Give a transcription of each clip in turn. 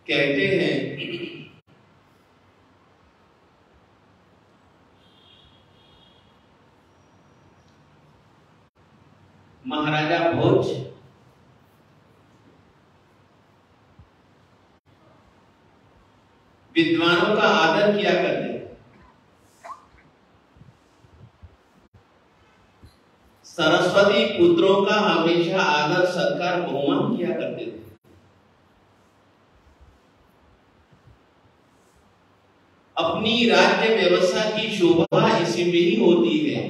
कहते हैं महाराजा भोज विद्वानों का आदर किया करते, सरस्वती पुत्रों का हमेशा आदर सत्कार बहुमान किया करते थे। अपनी राज्य व्यवस्था की शोभा इसी में ही होती है।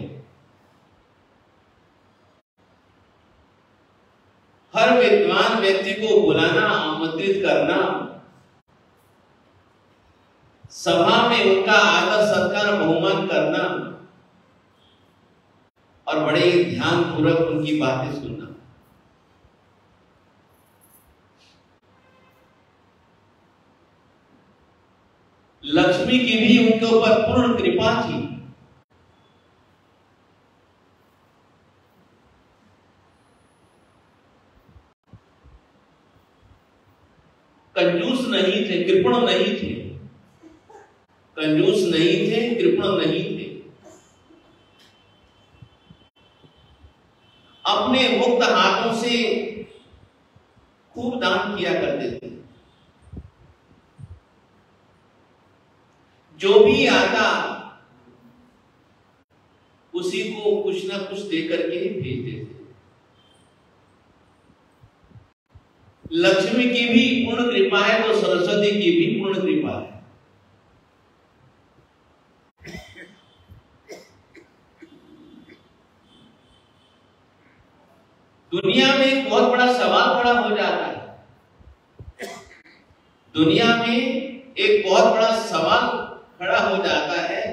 हर विद्वान व्यक्ति को बुलाना, आमंत्रित करना, सभा में उनका आदर सत्कार बहुमान करना और बड़े ध्यान पूर्वक उनकी बातें सुनना। लक्ष्मी की भी उनके ऊपर पूर्ण कृपा थी। कंजूस नहीं थे, कृपण नहीं थे, कंजूस नहीं थे, कृपण नहीं थे। अपने मुक्त हाथों से खूब दान किया करते थे। जो भी आता उसी को कुछ ना कुछ देकर के ही भेजते थे। लक्ष्मी की भी पूर्ण कृपा है तो सरस्वती की भी पूर्ण कृपा है। दुनिया में एक बहुत बड़ा सवाल खड़ा हो जाता है। दुनिया में एक बहुत बड़ा सवाल खड़ा हो जाता है।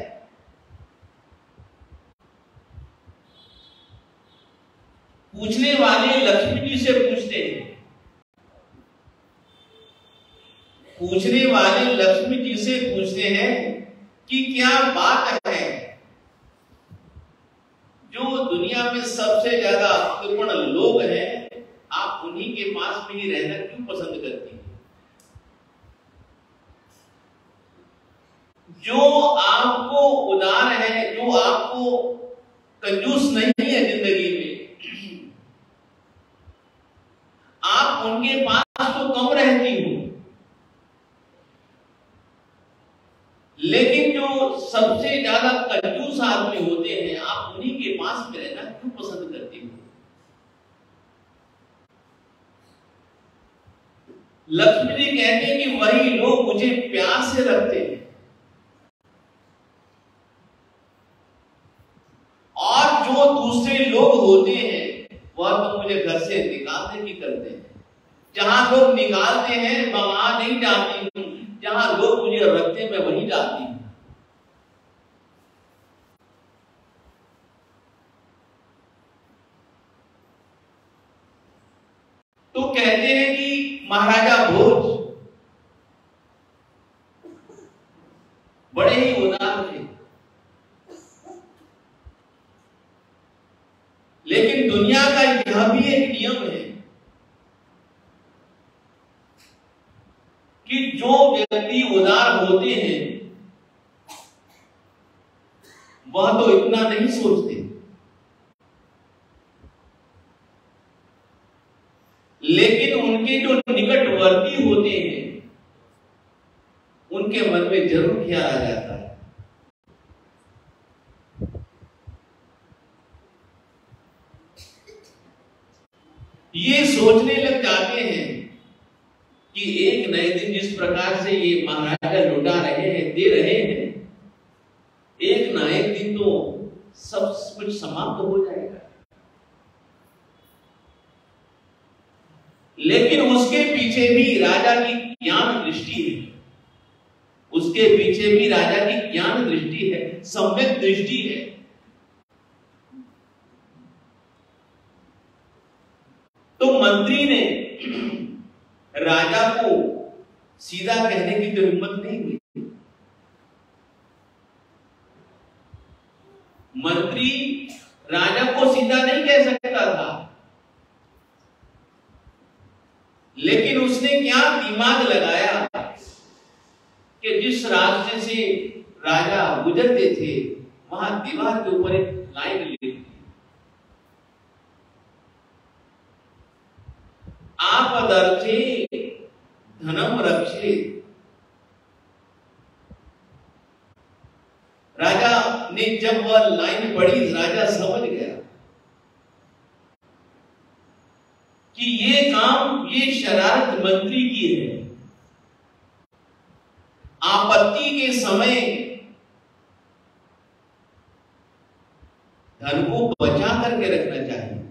पूछने वाले लक्ष्मी जी से पूछते हैं, पूछने वाले लक्ष्मी जी से पूछते हैं कि क्या बात है जो दुनिया में सबसे ज्यादा कृपण लोग हैं, आप उन्हीं के पास में ही रहना क्यों पसंद करती हैं? जो आपको उदार है, जो आपको कंजूस नहीं है जिंदगी में, आप उनके पास तो कम रहती हो, लेकिन जो सबसे ज्यादा कंजूस आदमी होते हैं, आप उन्हीं के पास में रहना क्यों पसंद करती हो? लक्ष्मी जी कहते हैं कि वही लोग मुझे प्यार से रखते हैं और जो दूसरे लोग होते हैं वह तो मुझे घर से निकालने की करते हैं। जहां लोग निकालते हैं मैं वहां नहीं जाती हूं, जहां लोग मुझे रखते हैं मैं वहीं जाती हूं। तो कहते हैं कि महाराजा भोज बड़े ही उदार थे, लेकिन दुनिया का यह भी एक नियम है कि जो व्यक्ति उदार होते हैं वह तो इतना नहीं सोचते, लेकिन उनके जो निकटवर्ती होते हैं उनके मन में जरूर ख्याल आ जाता है। ये सोचने लग जाते हैं कि एक नए दिन जिस प्रकार से ये महाराजा लुटा रहे हैं, दे रहे हैं, एक ना एक दिन तो सब कुछ समाप्त हो जाएगा। लेकिन उसके पीछे भी राजा की ज्ञान दृष्टि है, उसके पीछे भी राजा की ज्ञान दृष्टि है, सम्यक दृष्टि है। तो मंत्री ने राजा को सीधा कहने की तो हिम्मत नहीं हुई। मंत्री राजा को सीधा नहीं कह सकता था, लेकिन उसने क्या दिमाग लगाया राज्य से राजा गुजरते थे वहां दीवार के ऊपर एक लाइन लिखी, आपदर्थे धनम रक्षेत। राजा ने जब वह लाइन पढ़ी, राजा समझ गया कि ये काम, ये शरारत मंत्री की है। आपत्ति के समय धन को बचा करके रखना चाहिए,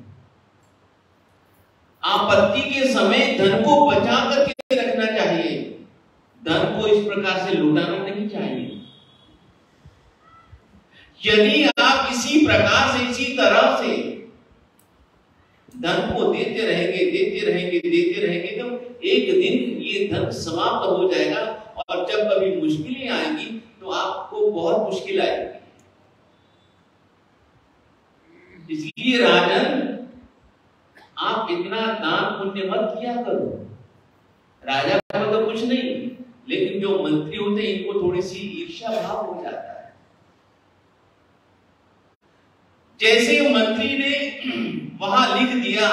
आपत्ति के समय धन को बचा करके रखना चाहिए, धन को इस प्रकार से लुटाना नहीं चाहिए। यदि आप इसी प्रकार से, इसी तरह से धन को देते रहेंगे, देते रहेंगे, देते रहेंगे, तो एक दिन ये धन समाप्त हो जाएगा और जब कभी मुश्किलें आएंगी तो आपको बहुत मुश्किल आएगी। इसलिए राजन, आप इतना दान पुण्य मत किया करो। राजा को तो कुछ नहीं, लेकिन जो मंत्री होते हैं इनको थोड़ी सी ईर्ष्या भाव हो जाता है। जैसे मंत्री ने वहां लिख दिया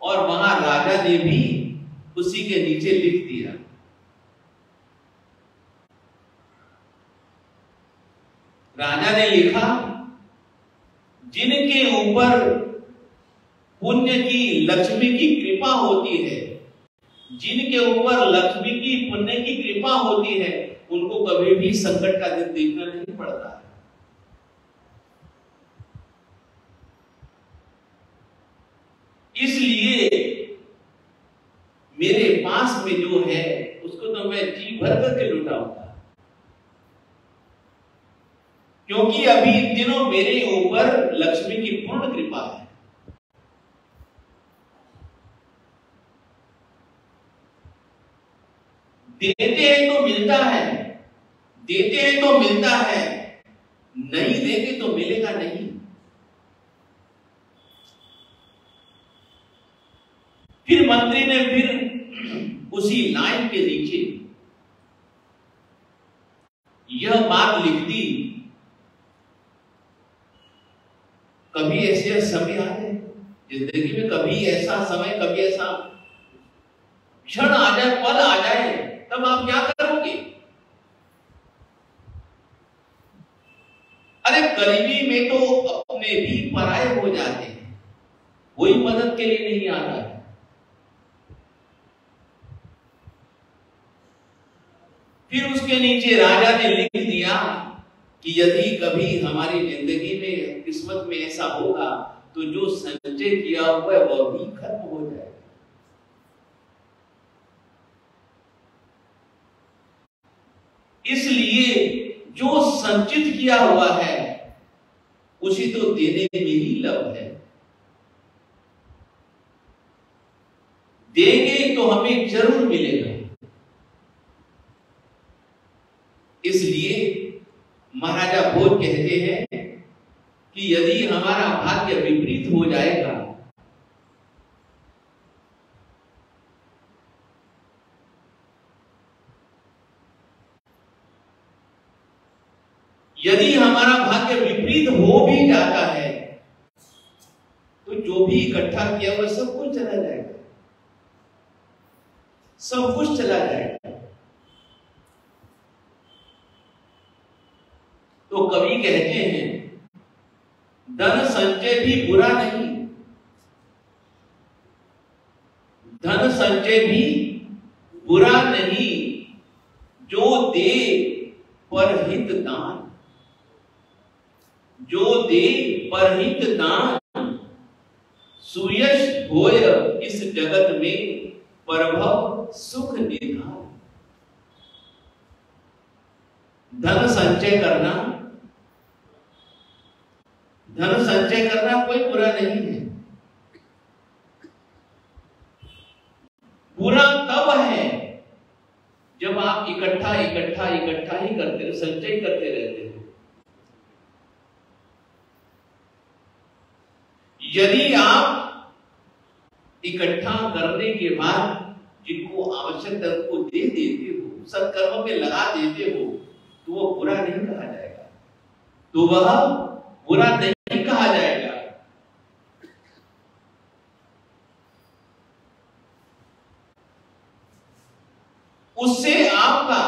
और वहां राजा ने भी उसी के नीचे लिख दिया। राजा ने लिखा, जिनके ऊपर पुण्य की, लक्ष्मी की कृपा होती है, जिनके ऊपर लक्ष्मी की, पुण्य की कृपा होती है, उनको कभी भी संकट का दिन देखना नहीं पड़ता। इसलिए मेरे पास में जो है उसको तो मैं जी भर करके लुटाऊंगा, क्योंकि अभी इन दिनों मेरे ऊपर लक्ष्मी की पूर्ण कृपा है। देते हैं तो मिलता है, देते हैं तो मिलता है, नहीं देंगे तो मिलेगा नहीं। फिर मंत्री ने फिर उसी लाइन के नीचे यह बात लिख दी, कभी ऐसे समय आए जिंदगी में, कभी ऐसा समय, कभी ऐसा क्षण आ जाए, पल आ जाए, तब आप क्या करोगे? अरे गरीबी में तो अपने भी पराये हो जाते हैं, कोई मदद के लिए नहीं आता है। फिर उसके नीचे राजा ने लिख दिया कि यदि कभी हमारी जिंदगी में, किस्मत में ऐसा होगा तो जो संचय किया हुआ है वह भी खत्म हो जाएगा। इसलिए जो संचित किया हुआ है उसी तो देने में ही लव है। देंगे तो हमें जरूर मिलेगा। इसलिए महाराजा भोज कहते हैं कि यदि हमारा भाग्य विपरीत हो जाएगा, यदि हमारा भाग्य विपरीत हो भी जाता है तो जो भी इकट्ठा किया वह सब कुछ चला जाएगा, सब कुछ चला जाएगा। तो कवि कहते हैं, धन संचय भी बुरा नहीं, धन संचय भी बुरा नहीं, जो दे परहित दान, जो दे परहित दान, सुयश होय इस जगत में प्रभव सुख निधान। धन संचय करना, धन संचय करना कोई बुरा नहीं है। बुरा तब है जब आप इकट्ठा ही करते हो, संचय करते रहते हो। यदि आप इकट्ठा करने के बाद जिनको आवश्यकता उनको दे देते हो सत्कर्म में लगा देते हो तो वो बुरा नहीं कहा जाएगा, तो वह बुरा नहीं कहा जाएगा। उससे आपका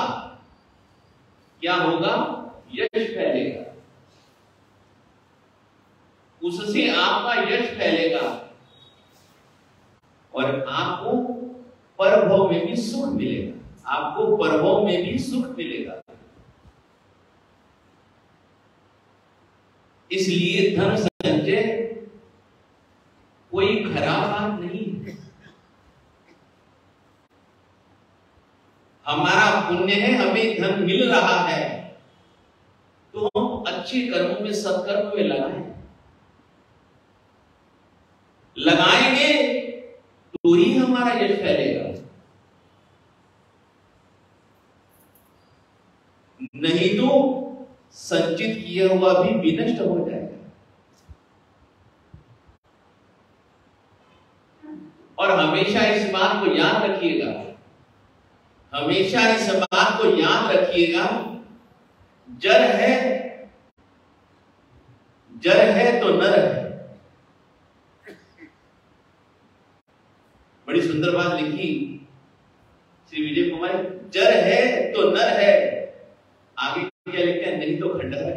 क्या होगा? यश फैलेगा, उससे आपका यश फैलेगा और आपको परभव में भी सुख मिलेगा, आपको परभव में भी सुख मिलेगा। इसलिए धन संचय कोई खराब बात नहीं है, हमारा पुण्य है, हमें धन मिल रहा है तो हम अच्छे कर्मों में, सत्कर्म में लगाएंगे तो ही हमारा यश फैलेगा, नहीं तो संचित किया हुआ भी विनष्ट हो जाएगा। और हमेशा इस बात को याद रखिएगा, हमेशा इस बात को याद रखिएगा, जड़ है तो नर है। बड़ी सुंदर बात लिखी श्री विजय कुमार, जड़ है तो नर है, आगे क्या लिखते हैं? नहीं तो खंडहर है।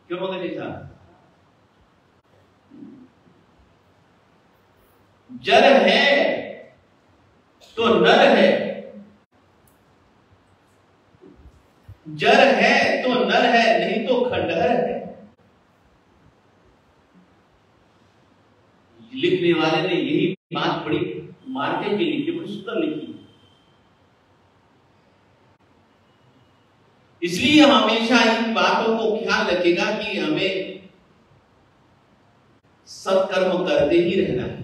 क्यों मगर जी साहब? जड़ है तो नर है, जड़ है तो नर है, नहीं तो खंडहर है। लिखने वाले ने यही बात बड़ी मार्के के लिखी, बड़ी सुंदर लिखी। इसलिए हमेशा इन बातों को ख्याल रखेगा कि हमें सत्कर्म करते ही रहना है।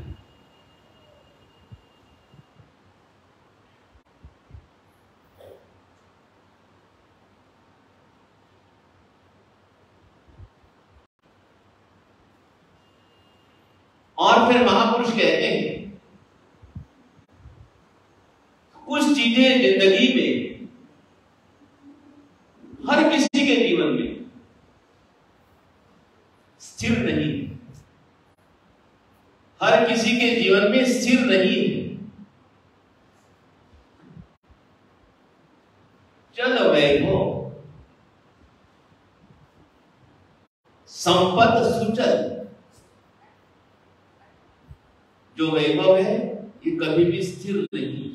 और फिर महापुरुष कहते हैं कुछ चीजें जिंदगी में हर किसी के जीवन में स्थिर नहीं, हर किसी के जीवन में स्थिर नहीं है। चल वैभव संपत सुचल, जो वैभव है ये कभी भी स्थिर नहीं,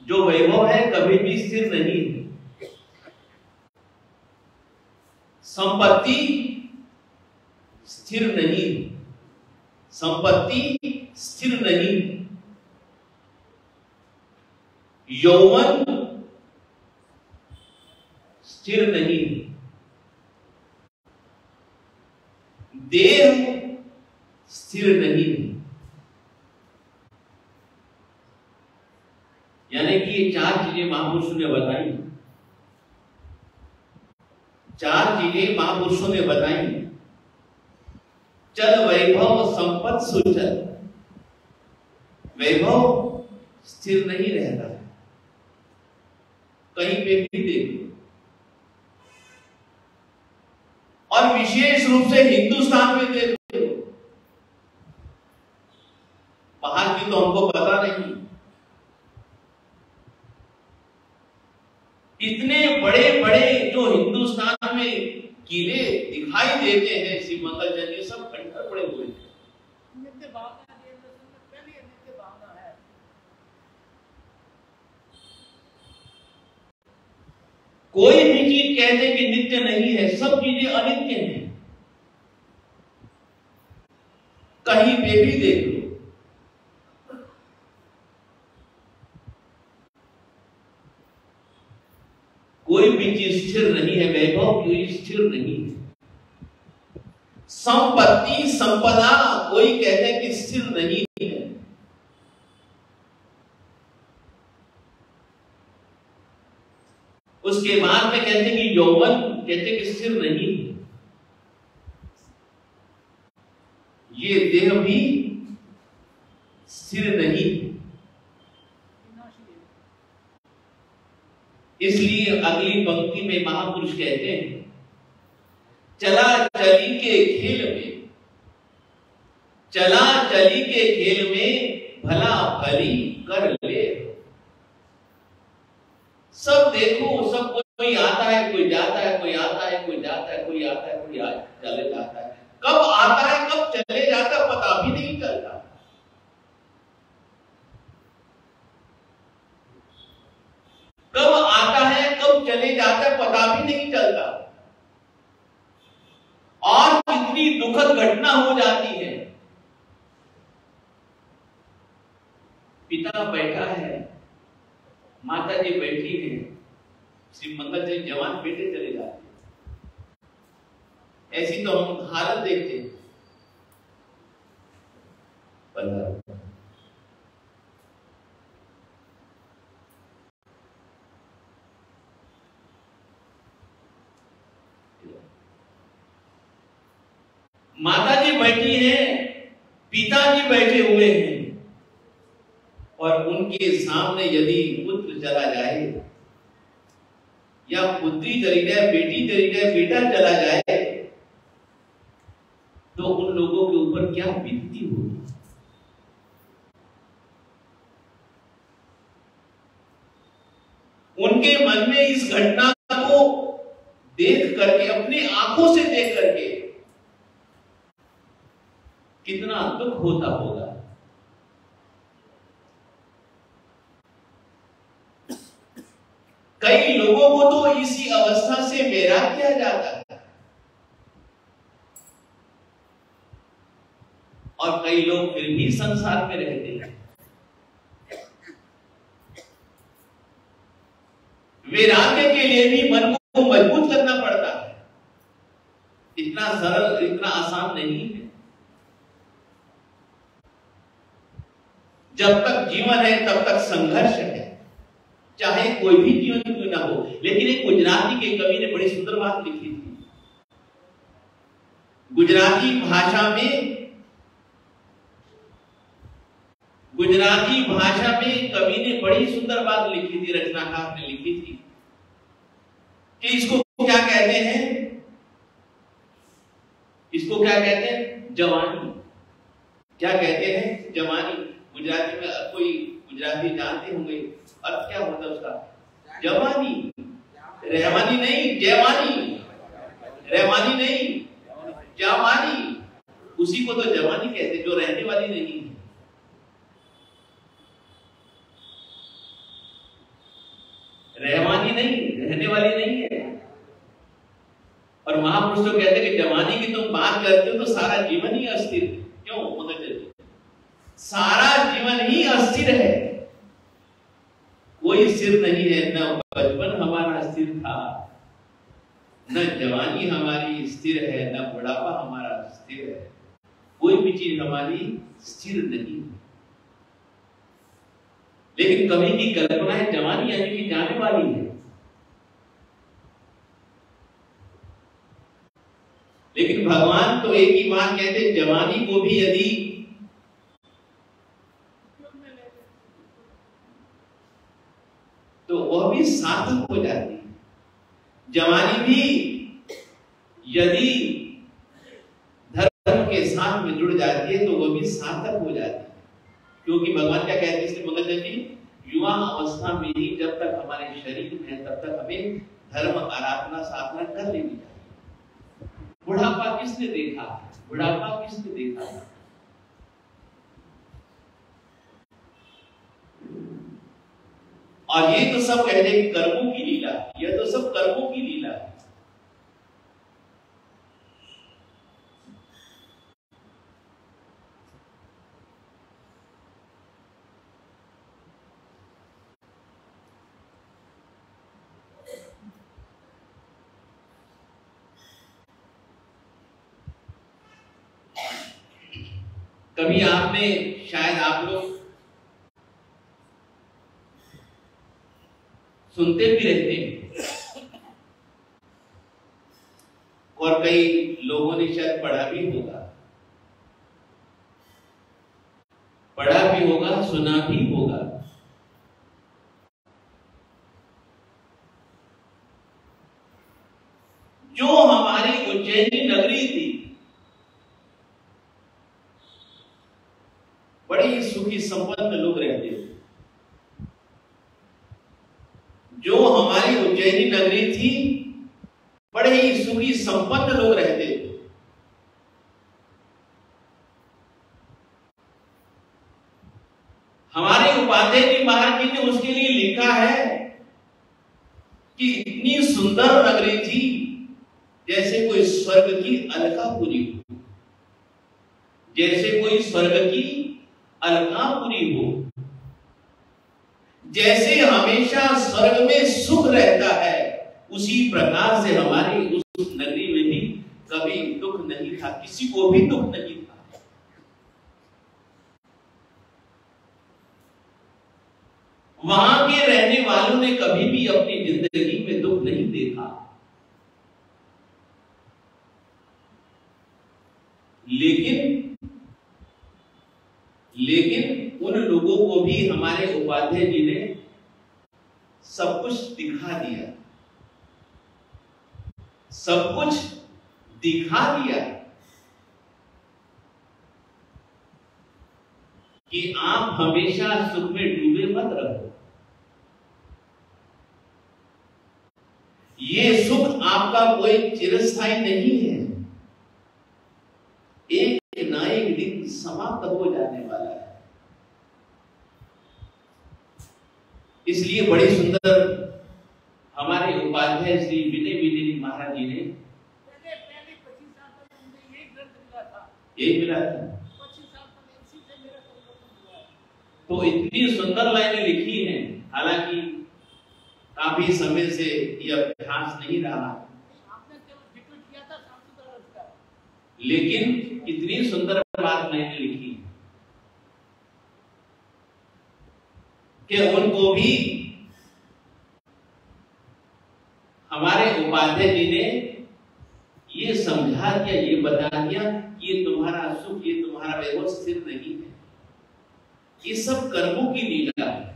जो वैभव है कभी भी स्थिर नहीं है। संपत्ति स्थिर नहीं, संपत्ति स्थिर नहीं। यौवन स्थिर नहीं, देह स्थिर नहीं। यानी कि ये चार चीजें महापुरुषों ने बताई, चार चीजें महापुरुषों ने बताई। चल वैभव संपत सुचल, वैभव स्थिर नहीं रहता है, कहीं पे भी देख लो। और विशेष रूप से हिंदुस्तान में देख लो, बाहर की तो हमको पता नहीं। इतने बड़े बड़े जो हिंदुस्तान में किले दिखाई देते हैं शिव मंगल चंद, ये सब खंडहर पड़े हुए हैं। नित्य भावना नित्य भावना है। कोई भी चीज कहते कि नित्य नहीं है, सब चीजें अनित्य हैं। कहीं पे भी देख लो, कोई भी चीज स्थिर नहीं है, वैभव कोई स्थिर नहीं है। संपत्ति संपदा कोई कहते हैं कि स्थिर नहीं है। उसके बाद में कहते हैं कि यौवन कहते हैं कि स्थिर नहीं है। ये देह भी स्थिर नहीं है। इसलिए अगली पंक्ति में महापुरुष कहते हैं, चला चली के खेल में, चला चली के खेल में भला भली कर ले। सब देखो, सब कोई आता है, कोई जाता है, कोई आता है, कोई जाता है, कोई आता है, कोई चले जाता है। कब आता है कब चले जाता है पता भी नहीं चलता। कब आता है कब चले जाता है पता भी नहीं चलता। और कितनी दुखद घटना हो जाती है। पिता बैठा है, माता जी बैठी है, श्री मंगल जी जवान बेटे चले जाते हैं। ऐसी तो हम हालत देखते हैं। माता जी बैठी हैं, पिताजी बैठे हुए हैं, और उनके सामने यदि पुत्र चला जाए या पुत्री चली जाए, बेटी चली जाए, बेटा चला जाए, तो उन लोगों के ऊपर क्या बीतती होगी। उनके मन में इस घटना को देख करके, अपनी आंखों से देख करके कितना दुख होता होगा। कई लोगों को तो इसी अवस्था से मेरा किया जाता है, और कई लोग फिर भी संसार में रहते हैं। वैराग्य के लिए भी मन को मजबूत करना पड़ता है। इतना सरल, इतना आसान नहीं है। जब तक जीवन है तब तक संघर्ष है, चाहे कोई भी जीवन क्यों ना हो। लेकिन एक गुजराती के कवि ने बड़ी सुंदर बात लिखी थी। गुजराती भाषा में कवि ने बड़ी सुंदर बात लिखी थी, रचनाकार ने लिखी थी कि इसको क्या कहते हैं, इसको क्या कहते हैं, जवानी। क्या कहते हैं, जवानी। गुजराती में कोई गुजराती जानते होंगे अर्थ क्या होता है उसका, जवानी। रहमानी नहीं, जवानी। रहमानी नहीं, जवानी। उसी को तो जवानी कहते, जो रहने वाली नहीं है। रहमानी नहीं, रहने वाली नहीं है। और महापुरुष तो कहते हैं कि जवानी की तुम बात करते हो तो सारा जीवन ही अस्थिर। क्यों मगर सारा जीवन ही अस्थिर है, कोई स्थिर नहीं है। न बचपन हमारा स्थिर था, न जवानी हमारी स्थिर है, न बुढ़ापा हमारा स्थिर है। कोई भी चीज हमारी स्थिर नहीं। लेकिन कवि की कल्पना है जवानी यानी कि जाने वाली है। लेकिन भगवान तो एक ही बात कहते, जवानी को भी यदि तो वह भी सार्थक हो जाती है। जवानी भी यदि धर्म के साथ में जुड़ जाती है तो वह भी सार्थक हो जाती है। क्योंकि भगवान क्या कहते हैं श्री मंगल जी, युवा अवस्था में ही जब तक हमारे शरीर में तब तक हमें धर्म आराधना साधना कर लेनी चाहिए। बुढ़ापा किसने देखा, बुढ़ापा किसने देखा। और ये तो सब कहते हैं कर्मों की लीला, यह तो सब कर्मों की लीला है। कभी आपने, शायद आप लोग सुनते भी रहते हैं, और कई लोगों ने शायद पढ़ा भी होगा, सुना भी होगा हमारी उज्जैनी नगरी थी, बड़े ही सुखी संपन्न लोग रहते थे। जो हमारी उज्जैनी नगरी थी, बड़े ही सुखी संपन्न लोग रहते थे। हमारे उपाध्याय जी महाराज जी ने उसके लिए लिखा है कि इतनी सुंदर नगरी थी जैसे कोई स्वर्ग की अलकापुरी हो, जैसे कोई स्वर्ग की अलकापुरी हो, जैसे हमेशा स्वर्ग में सुख रहता है, उसी प्रकार से हमारी उस नगरी में भी कभी दुख नहीं था, किसी को भी दुख नहीं था। वहां के रहने वालों ने कभी भी अपनी जिंदगी में दुख नहीं देखा। लेकिन उन लोगों को भी हमारे उपाध्याय जी ने सब कुछ दिखा दिया, सब कुछ दिखा दिया कि आप हमेशा सुख में डूबे मत रहो। ये सुख आपका कोई चिरस्थायी नहीं है, एक ना एक दिन समाप्त हो जाने वाला है। इसलिए बड़ी सुंदर हमारे उपाध्याय श्री विनय विनय महाराज जी ने पहले 25 साल पहले यही ग्रंथ मिला था, यही मिला था। 25 साल पहले इसी से मेरा परिवर्तन हुआ है। तो इतनी सुंदर लाइनें लिखी हैं, हालांकि काफी समय से यह अभ्यास नहीं रहा, आपने केवल जिक्र किया था सांस्कृतिक अर्थ का, लेकिन इतनी सुंदर बात मैंने लिखी कि उनको भी हमारे उपाध्याय जी ने ये समझा दिया, ये बता दिया कि ये तुम्हारा सुख, ये तुम्हारा वैभव स्थिर नहीं है, ये सब कर्मों की लीला है।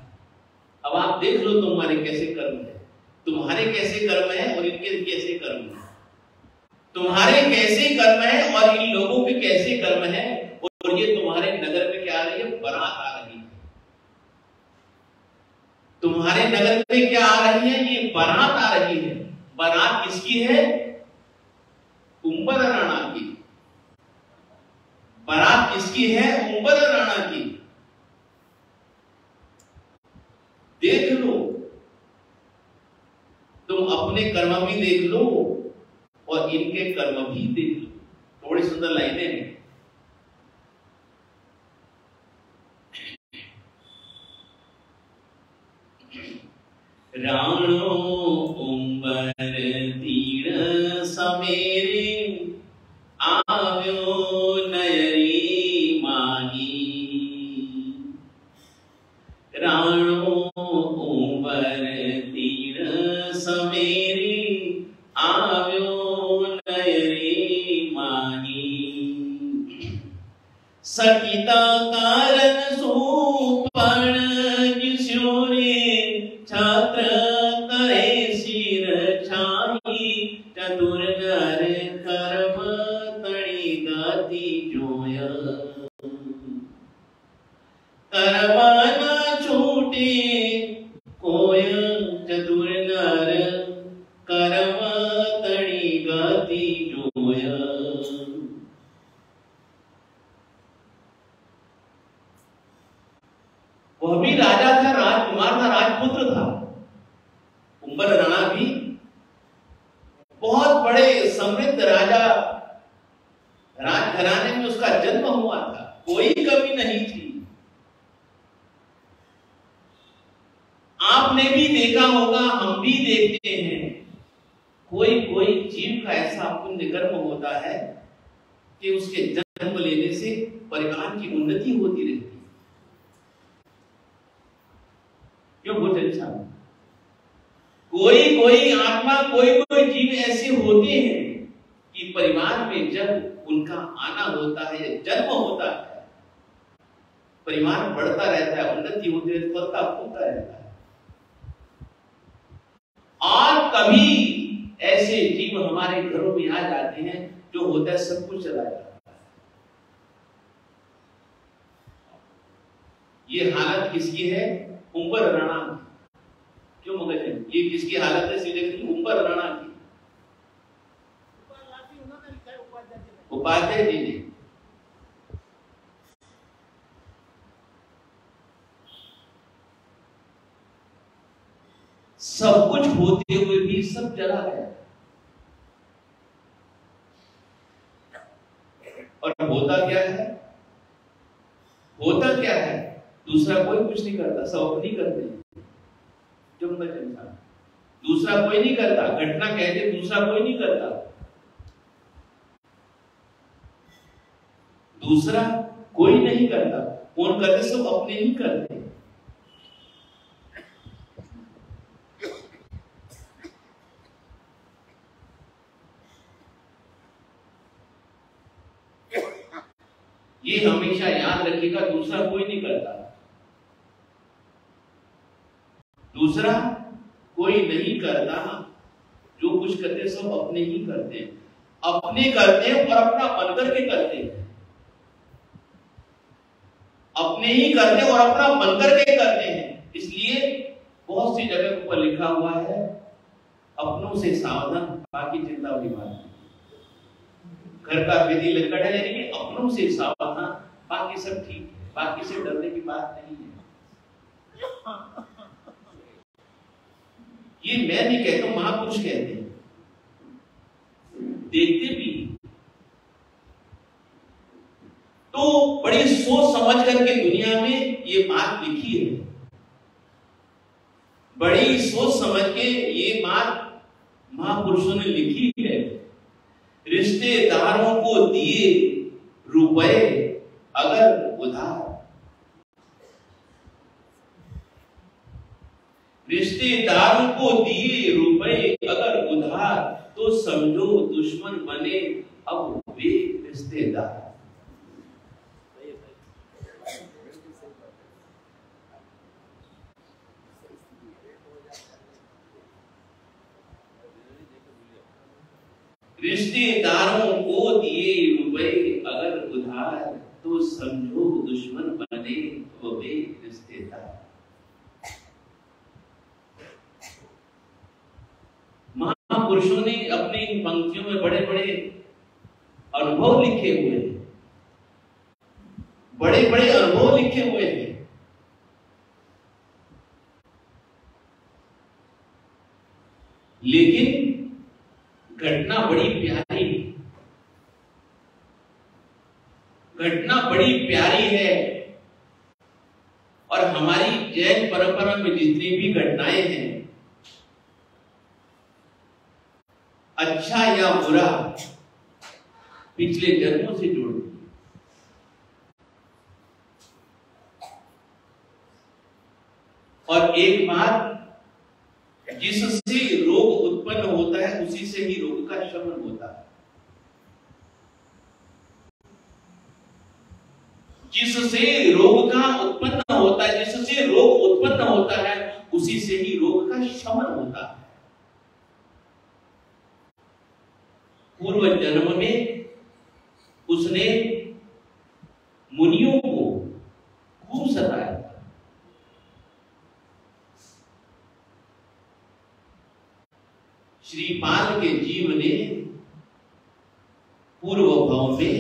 अब आप देख लो तुम्हारे कैसे कर्म है, तुम्हारे कैसे कर्म है और इनके कैसे कर्म है, तुम्हारे कैसे कर्म है और इन लोगों के कैसे कर्म है। और ये तुम्हारे नगर में क्या आ रही है, बारात आ रही है। तुम्हारे नगर में क्या आ रही है, ये बारात आ रही है। बारात किसकी है, उम्बर राणा की। बारात किसकी है, उम्बर राणा की। देख लो, तुम अपने कर्म भी देख लो और इनके कर्म भी देख लो। थोड़ी सुंदर लाइनें हैं। राणो उम्बर तीर समेरे, आव्यो नयरी माही। राणो उम्बर तीर समेरे, आव्यो नयरी माही। सकिता कारण सुपर्ण जिस्योरे, छात्र करे सिर छाई। चतुर नर कर्म तणी गति जोय, कर्म न छूटे कोय। चतुर नर कर्म तणी गति जोय। वह भी राजा था, राजकुमार था, राजपुत्र था। उम्बर राणा भी बहुत बड़े समृद्ध राजा, राजघराने में उसका जन्म हुआ था, कोई कमी नहीं थी। आपने भी देखा होगा, हम भी देखते हैं, कोई कोई जीव का ऐसा पुण्य कर्म होता है कि उसके जन्म लेने से परिवार की उन्नति होती रहती है। क्यों बहुत अच्छा। कोई कोई आत्मा, कोई कोई जीव ऐसे होते हैं कि परिवार में जब उनका आना होता है, जन्म होता है, परिवार बढ़ता रहता है, उन्नति होती रहती है, फलता फूलता रहता है। और कभी ऐसे जीव हमारे घरों में आ जाते हैं, जो होता है सब कुछ चला जाता है। ये हालत किसकी है? उम्बर राणा की। क्यों मगर ये किसकी हालत है? सीधे उम्बर राणा की, उपाध्याय जी ने। सब कुछ होते हुए भी सब चला गया, और होता क्या है? होता क्या है? दूसरा कोई कुछ नहीं करता, सब अपनी करते हैं। जो इंसान दूसरा कोई नहीं करता, घटना कहते दूसरा कोई नहीं करता, दूसरा कोई नहीं करता। कौन करते? सब अपने ही करते हैं। ये हमेशा याद रखिएगा, दूसरा कोई नहीं करता, दूसरा कोई नहीं करता। जो कुछ करते सब अपने ही करते हैं, अपने करते हैं और अपना मन करके करते हैं, अपने ही करते हैं और अपना मन करके करते हैं। इसलिए बहुत सी जगह पर लिखा हुआ है, अपनों से सावधान बाकी चिंता वाली बात नहीं। घर का विधि लकड़ है, यानी कि अपनों से सावधान बाकी सब ठीक है, बाकी से डरने की बात नहीं है। ये मैं नहीं कहता, महापुरुष कहते हैं, देखते भी। तो बड़ी सोच समझ करके दुनिया में ये बात लिखी है, बड़ी सोच समझ के ये बात महापुरुषों ने लिखी है। रिश्तेदारों को दिए रुपए अगर उधार, रिश्तेदारों को दिए रुपए अगर उधार, तो समझो दुश्मन बने अब वे रिश्तेदार। रिश्तेदारों को दिए रुपए अगर उधार, तो समझो दुश्मन बने वो वे रिश्तेदार। महापुरुषों ने अपनी इन पंक्तियों में बड़े बड़े अनुभव लिखे हुए हैं, बड़े बड़े अनुभव लिखे हुए हैं। लेकिन घटना बड़ी प्यारी, घटना बड़ी प्यारी है। और हमारी जैन परंपरा में जितनी भी घटनाएं हैं, अच्छा या बुरा, पिछले जन्मों से जुड़ी। और एक बात, जिससे रोग उत्पन्न होता है उसी से ही रोग का शमन होता है। जिससे रोग का उत्पन्न होता है, जिससे रोग उत्पन्न होता है उसी से ही रोग का शमन होता है। पूर्व जन्म में उसने मुनियों को खूब सताया, श्रीपाल के जीव ने पूर्व भाव में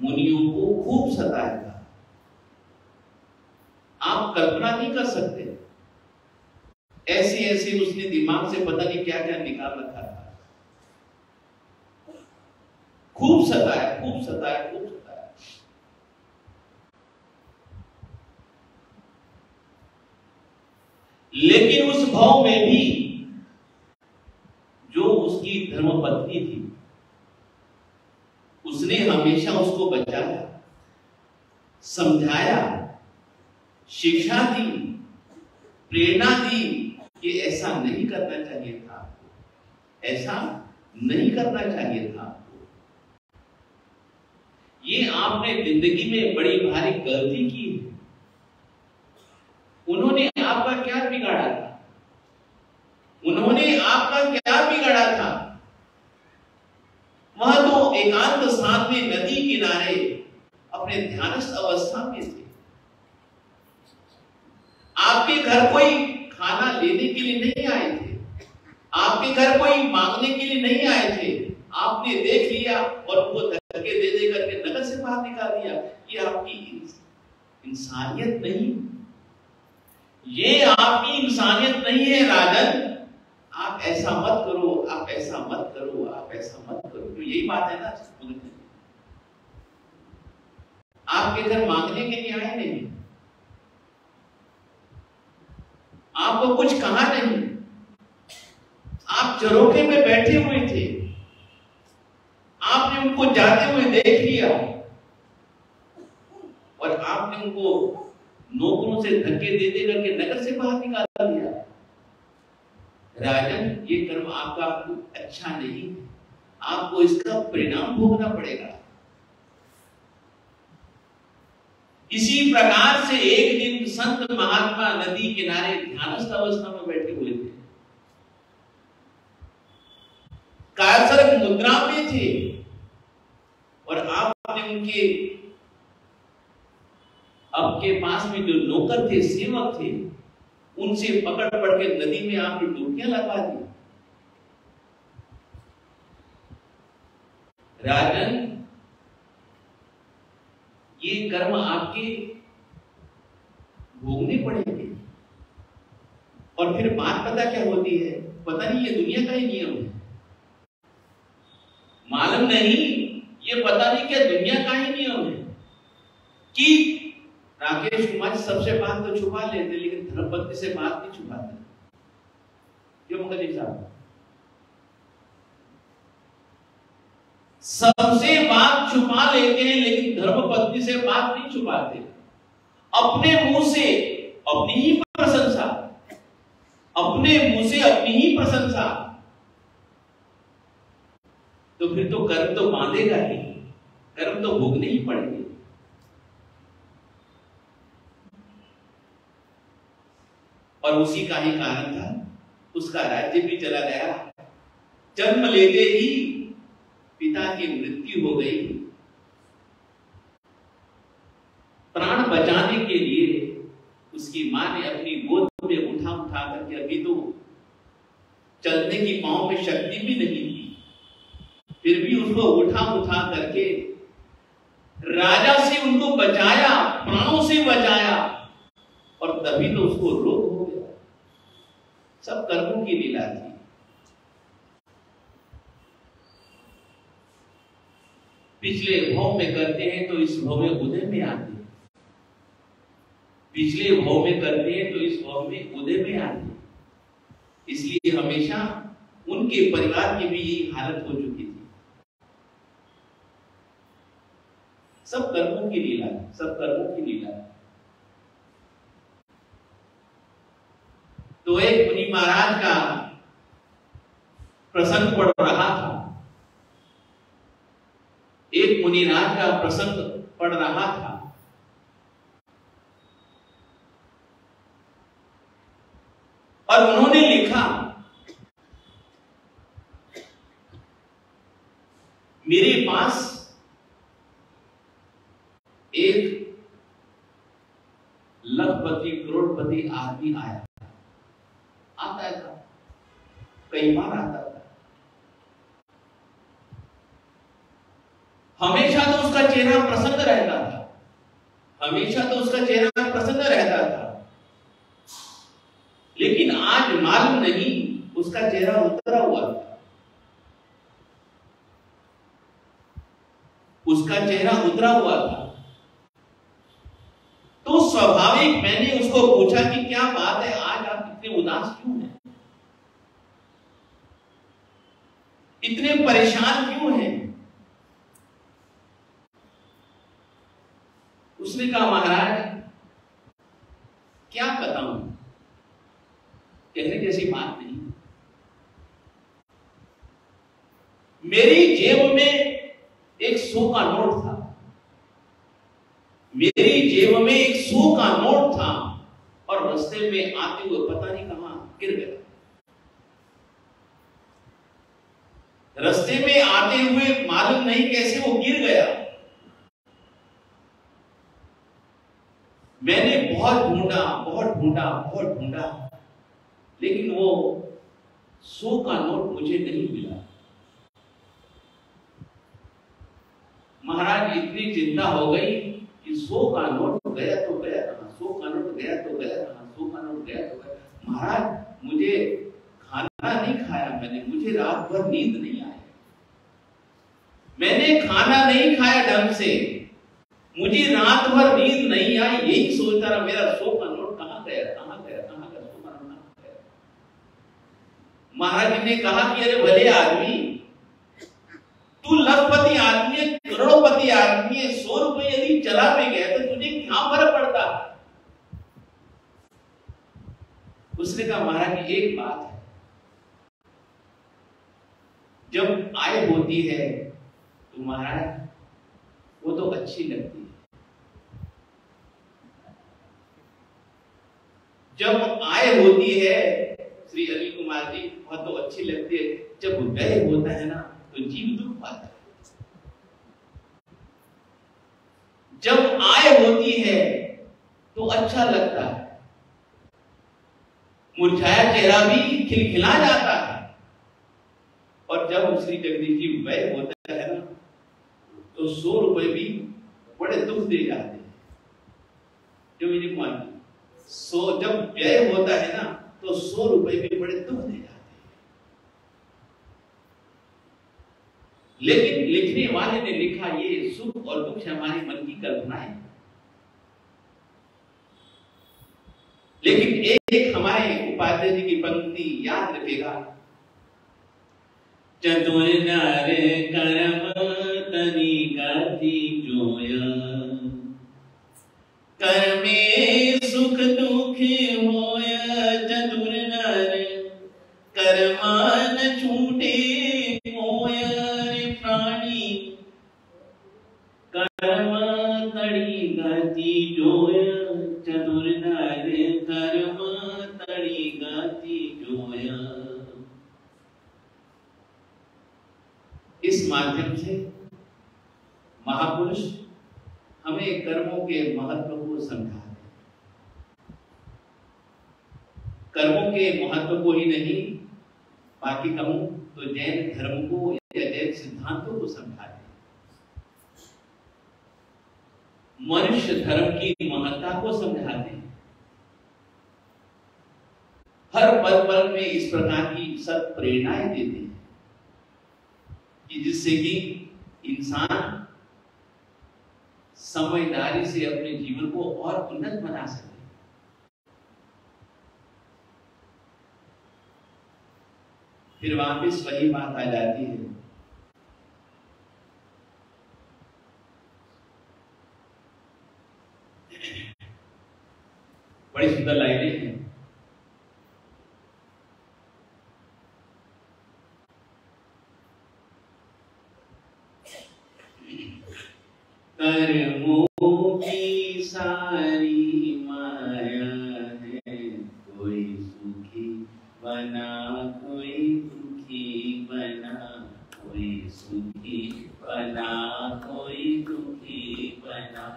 मुनियों को खूब सताया था। आप कल्पना नहीं कर सकते, ऐसे ऐसे उसने दिमाग से पता नहीं क्या क्या निकाल रखा था। खूब सताया, खूब सताया, खूब सताया। लेकिन उस भाव में भी जो उसकी धर्मपत्नी थी, उसने हमेशा उसको बचाया, समझाया, शिक्षा दी, प्रेरणा दी कि ऐसा नहीं करना चाहिए था, ऐसा नहीं करना चाहिए था। ये आपने जिंदगी में बड़ी भारी गलती की है। उन्होंने आपका क्या बिगाड़ा था? उन्होंने आपका क्या बिगाड़ा था? अपने ध्यानस्थ अवस्था में थे। आपके घर कोई खाना लेने के लिए नहीं आए थे, आपके घर कोई मांगने के लिए नहीं आए थे। आपने देख लिया और उनको धक्के दे दे करके नगर से बाहर निकाल दिया। ये आपकी इंसानियत नहीं, ये आपकी इंसानियत नहीं है राजन। आप ऐसा मत करो, आप ऐसा मत करो, आप ऐसा मत करो। तो यही बात है ना, आपके घर मांगने के लिए आए नहीं, आपको कुछ कहा नहीं, आप झरोखे में बैठे हुए थे, आपने उनको जाते हुए देख लिया और आपने उनको नौकरों से धक्के दे दे करके नगर से बाहर निकाल दिया। राजन, ये कर्म आपका अच्छा नहीं है, आपको इसका परिणाम भोगना पड़ेगा। इसी प्रकार से एक दिन संत महात्मा नदी किनारे ध्यानस्थ अवस्था में बैठे हुए थे, कायसरक मुद्रा में थे और आपने उनके आपके पास में जो नौकर थे, सेवक थे, उनसे पकड़ पकड़ के नदी में आपने डुबकियां लगा दी। राजन, ये कर्म आपके भोगने पड़ेंगे। और फिर बात पता क्या होती है, पता नहीं ये दुनिया का ही नियम है, मालूम नहीं, ये पता नहीं क्या दुनिया का ही नियम है कि राकेश कुमार सबसे बात तो छुपा लेते लेकिन धर्मपत्नी से बात नहीं छुपाते। क्यों मंगल जी साहब? सबसे बात छुपा लेते हैं लेकिन धर्मपत्नी से बात नहीं छुपाते। अपने मुंह से अपनी ही प्रशंसा, अपने मुंह से अपनी ही प्रशंसा, तो फिर तो कर्म तो बांधेगा ही, कर्म तो भोगने ही पड़ेंगे। और उसी का ही कारण था, उसका राज्य भी चला गया। जन्म लेते ही पिता की मृत्यु हो गई। प्राण बचाने के लिए उसकी मां ने अपनी गोद में उठा उठा करके, अभी तो चलने की पांव में शक्ति भी नहीं थी, फिर भी उसको उठा उठा करके राजा से उनको बचाया, प्राणों से बचाया, और तभी तो उसको रोग हो गया। सब कर्मों की लीला थी। पिछले भाव में करते हैं तो इस भाव में उदय में आते हैं, पिछले भाव में करते हैं तो इस भाव में उदय में आते हैं। इसलिए हमेशा उनके परिवार की भी यही हालत हो चुकी थी। सब कर्मों की लीला, सब कर्मों की लीला। तो एक मुनि महाराज का प्रसंग पढ़ रहा था, एक मुनि राज का प्रसंग पढ़ रहा था। और उन्होंने लिखा, मेरे पास एक लखपति करोड़पति आदमी आया, आता था, कई बार आता था। हमेशा तो उसका चेहरा प्रसन्न रहता था, हमेशा तो उसका चेहरा प्रसन्न रहता था, लेकिन आज मालूम नहीं उसका चेहरा उतरा हुआ था। उसका चेहरा उतरा हुआ था। तो स्वाभाविक मैंने उसको पूछा कि क्या बात है, आज आप इतने उदास क्यों हैं, इतने परेशान क्यों हैं? उसने कहा, महाराज क्या बताऊं, कहने जैसी बात नहीं। मेरी जेब में एक 100 का नोट था, मेरी जेब में एक 100 का नोट था, और रास्ते में आते हुए पता नहीं कहां गिर गया। रास्ते में आते हुए मालूम नहीं कैसे वो गिर गया। मैंने बहुत ढूंढा, बहुत ढूंढा, बहुत ढूंढा, लेकिन वो 100 का नोट मुझे नहीं मिला। महाराज इतनी चिंता हो गई कि 100 का नोट गया तो गया कहां, 100 का नोट गया तो गया कहां, 100 का नोट गया तो गया। महाराज मुझे खाना नहीं खाया मैंने, मुझे रात भर नींद नहीं आई, मैंने खाना नहीं खाया ढंग से, मुझे रात भर नींद नहीं आई, यही सोचता रहा मेरा 100 का नोट कहां गया, कहां गया, कहां गया, 100 का नोट कहां गया। महाराज ने कहा कि अरे भले आदमी, तू लखपति आदमी है, करोड़पति आदमी है, 100 रुपए यदि चला भी गया तो तुझे क्या फर्क पड़ता। उसने कहा महाराज की एक बात है, जब आय होती है तो महाराज वो तो अच्छी लगती है, जब आय होती है श्री अनिल कुमार जी वह तो अच्छी लगती है, जब व्यय होता है ना तो जीव दुख पाता है। जब आय होती है तो अच्छा लगता है, मुरझाया चेहरा भी खिलखिला जाता है, और जब श्री जगदीश जी व्यय होता है ना तो 100 रुपए भी बड़े दुख दे जाते हैं। जो मेरी कुमार जी, जब व्यय होता है ना तो 100 रुपए भी बड़े दुख दे जाते हैं। लेकिन लिखने वाले ने लिखा ये सुख और दुख हमारे मन की कल्पनाएं, लेकिन एक हमारे उपाध्याय जी की पंक्ति याद रखेगा, चतुर नर कर्म तनि गति जोया, कर्मे सुख दुख होया, चतुर नर कर्मा न छूटे मोया, रे प्राणी कर्म तड़ी गति जोया, चतुर नर कर्म तड़ी गति जोया। इस माध्यम से महापुरुष हमें कर्मों के महत्व को समझा रहे, कर्मों के महत्व को ही नहीं, बाकी कहूं तो जैन धर्म को या जैन सिद्धांतों को समझा रहे, मनुष्य धर्म की महत्ता को समझाते हैं। हर पल पल में इस प्रकार की सत प्रेरणाएं देते हैं कि जिससे कि इंसान समझदारी से अपने जीवन को और उन्नत बना सके। फिर वापस वही बात आ जाती है, बड़ी सुंदर लाइनें हैं। कर्मों की सारी माया है, कोई सुखी बना कोई दुखी बना, कोई सुखी बना कोई दुखी बना,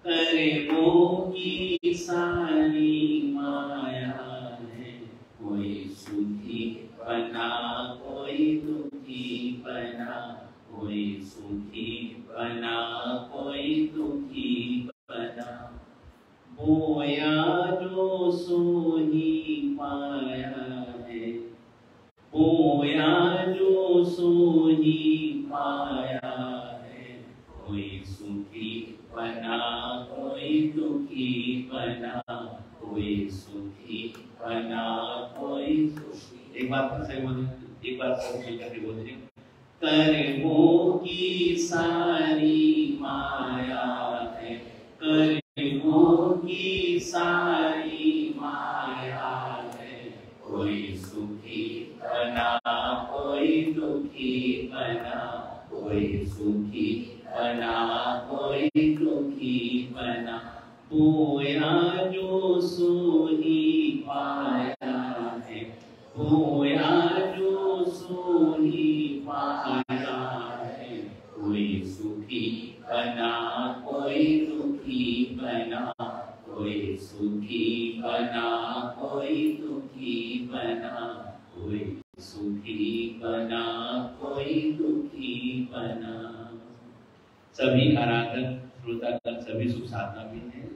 कर्मों की सारी माया है, कोई सुखी बना कोई दुखी बना, कोई सुखी बना कोई दुखी बना, बोया जो सो ही पाया है, बोया जो सो ही पाया है, कोई सुखी बना कोई दुखी बना, कोई सुखी बना कोई दुखी। एक बार फिर से बोले, एक बार सब मिलकर बोलिए, कर्मों की सारी माया है, कर्मों की सारी माया है, कोई सुखी बना कोई दुखी बना, कोई सुखी बना कोई दुखी बना, बोया जो सो ही पाया है, बोया जो सो ही पाया है, कोई सुखी बना कोई दुखी बना, कोई कोई सुखी बना, कोई दुखी बना, कोई सुखी बना, कोई दुखी बना। सभी आराधक श्रोतागण, सभी सुख साधना में हैं।